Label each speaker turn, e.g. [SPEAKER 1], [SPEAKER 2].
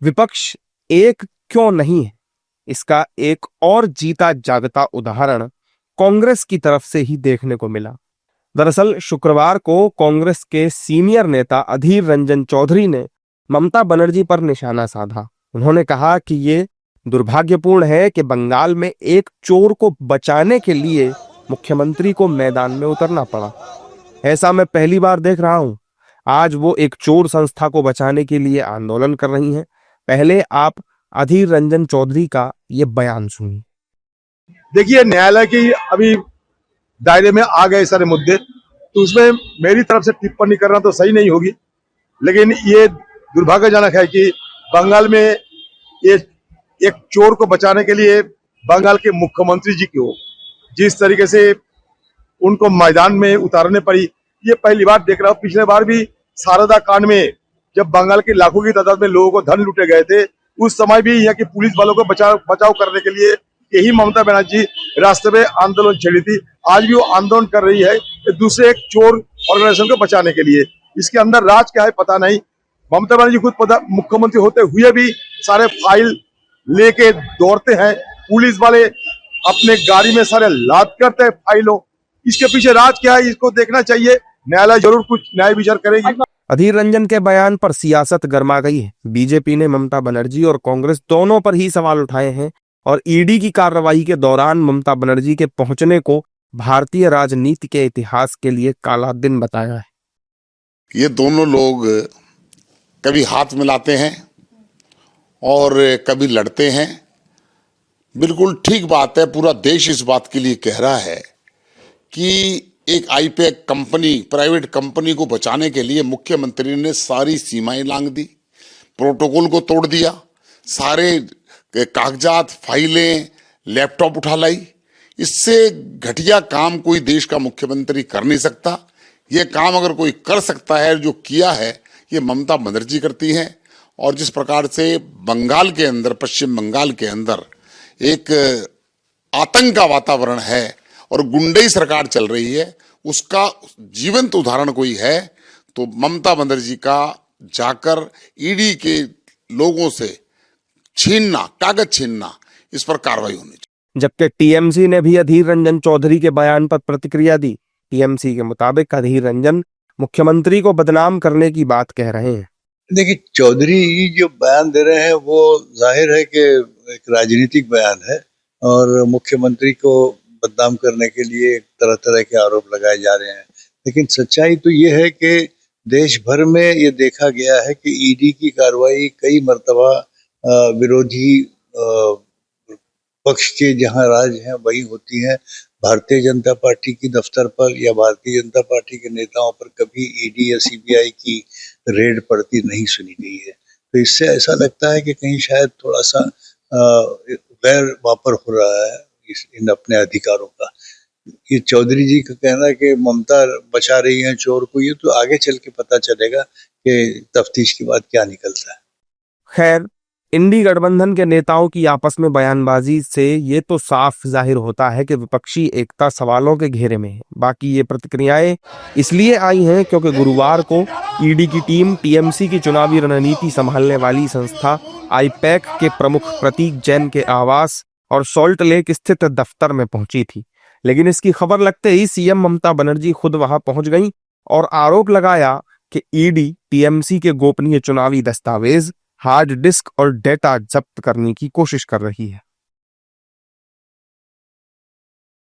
[SPEAKER 1] विपक्ष एक क्यों नहीं है, इसका एक और जीता जागता उदाहरण कांग्रेस की तरफ से ही देखने को मिला। दरअसल शुक्रवार को कांग्रेस के सीनियर नेता अधीर रंजन चौधरी ने ममता बनर्जी पर निशाना साधा। उन्होंने कहा कि ये दुर्भाग्यपूर्ण है कि बंगाल में एक चोर को बचाने के लिए मुख्यमंत्री को मैदान में उतरना पड़ा। ऐसा मैं पहली बार देख रहा हूं। आज वो एक चोर संस्था को बचाने के लिए आंदोलन कर रही हैं। पहले आप अधीर रंजन चौधरी का ये बयान सुनिए।
[SPEAKER 2] देखिए, न्यायालय की अभी दायरे में आ गए सारे मुद्दे, तो उसमें मेरी तरफ से टिप्पणी करना तो सही नहीं होगी, लेकिन ये दुर्भाग्यजनक है कि बंगाल में ये एक चोर को बचाने के लिए बंगाल के मुख्यमंत्री जी को जिस तरीके से उनको मैदान में उतारने पड़ी, ये पहली बार देख रहा हूँ। पिछले बार भी शारदा कांड में जब बंगाल के लाखों की तादाद में लोगों को धन लूटे गए थे, उस समय भी यहाँ की पुलिस वालों को बचाव करने के लिए यही ममता बनर्जी रास्ते में आंदोलन छेड़ी थी। आज भी वो आंदोलन कर रही है दूसरे एक चोर ऑर्गेनाइजेशन को बचाने के लिए। इसके अंदर राज क्या है पता नहीं। ममता बनर्जी खुद मुख्यमंत्री होते हुए भी सारे फाइल लेके दौड़ते हैं, पुलिस वाले अपने गाड़ी में सारे लाद करते हैं फाइलों। इसके पीछे राज क्या है, इसको देखना चाहिए। न्यायालय जरूर कुछ न्याय विचार करेगी।
[SPEAKER 1] अधीर रंजन के बयान पर सियासत गर्मा गई है। बीजेपी ने ममता बनर्जी और कांग्रेस दोनों पर ही सवाल उठाए हैं और ईडी की कार्रवाई के दौरान ममता बनर्जी के पहुंचने को भारतीय राजनीति के इतिहास के लिए काला दिन बताया है।
[SPEAKER 3] ये दोनों लोग कभी हाथ मिलाते हैं और कभी लड़ते हैं। बिल्कुल ठीक बात है। पूरा देश इस बात के लिए कह रहा है कि एक आईपैक कंपनी, प्राइवेट कंपनी को बचाने के लिए मुख्यमंत्री ने सारी सीमाएं लांघ दी, प्रोटोकॉल को तोड़ दिया, सारे कागजात, फाइलें, लैपटॉप उठा लाई। इससे घटिया काम कोई देश का मुख्यमंत्री कर नहीं सकता। यह काम अगर कोई कर सकता है, जो किया है, ये ममता बनर्जी करती हैं। और जिस प्रकार से बंगाल के अंदर, पश्चिम बंगाल के अंदर एक आतंक का वातावरण है और गुंडई सरकार चल रही है, उसका जीवंत उदाहरण कोई है तो ममता बनर्जी का जाकर ईडी के लोगों से छीनना, कागज छीनना, इस पर कार्रवाई होनी चाहिए।
[SPEAKER 1] जबकि टीएमसी ने भी अधीर रंजन चौधरी के बयान पर प्रतिक्रिया दी। टीएमसी के मुताबिक अधीर रंजन मुख्यमंत्री को बदनाम करने की बात कह रहे हैं।
[SPEAKER 4] देखिए, चौधरी जो बयान दे रहे हैं वो जाहिर है कि एक राजनीतिक बयान है और मुख्यमंत्री को बदनाम करने के लिए तरह तरह के आरोप लगाए जा रहे हैं। लेकिन सच्चाई तो ये है कि देश भर में ये देखा गया है कि ईडी की कार्रवाई कई मर्तबा विरोधी पक्ष के जहां राज हैं वही होती है। भारतीय जनता पार्टी की दफ्तर पर या भारतीय जनता पार्टी के नेताओं पर कभी ईडी या सीबीआई की रेड पड़ती नहीं सुनी गई है। तो इससे ऐसा लगता है कि कहीं शायद थोड़ा सा गैर वापर हो रहा है इन अपने अधिकारों का। ये चौधरी जी का कहना है कि ममता बचा रही है चोर को, ये तो आगे चल के पता चलेगा कि तफ्तीश के बाद क्या निकलता है।
[SPEAKER 1] खैर, इंडी गठबंधन के नेताओं की आपस में बयानबाजी से ये तो साफ जाहिर होता है कि विपक्षी एकता सवालों के घेरे में है। बाकी ये प्रतिक्रियाएं इसलिए आई हैं क्योंकि गुरुवार को ईडी की टीम टीएमसी की चुनावी रणनीति संभालने वाली संस्था आईपैक के प्रमुख प्रतीक जैन के आवास और सॉल्ट लेक स्थित दफ्तर में पहुंची थी। लेकिन इसकी खबर लगते ही सीएम ममता बनर्जी खुद वहां पहुंच गईं और आरोप लगाया कि ईडी टीएमसी के गोपनीय चुनावी दस्तावेज, हार्ड डिस्क और डेटा जब्त करने की कोशिश कर रही है।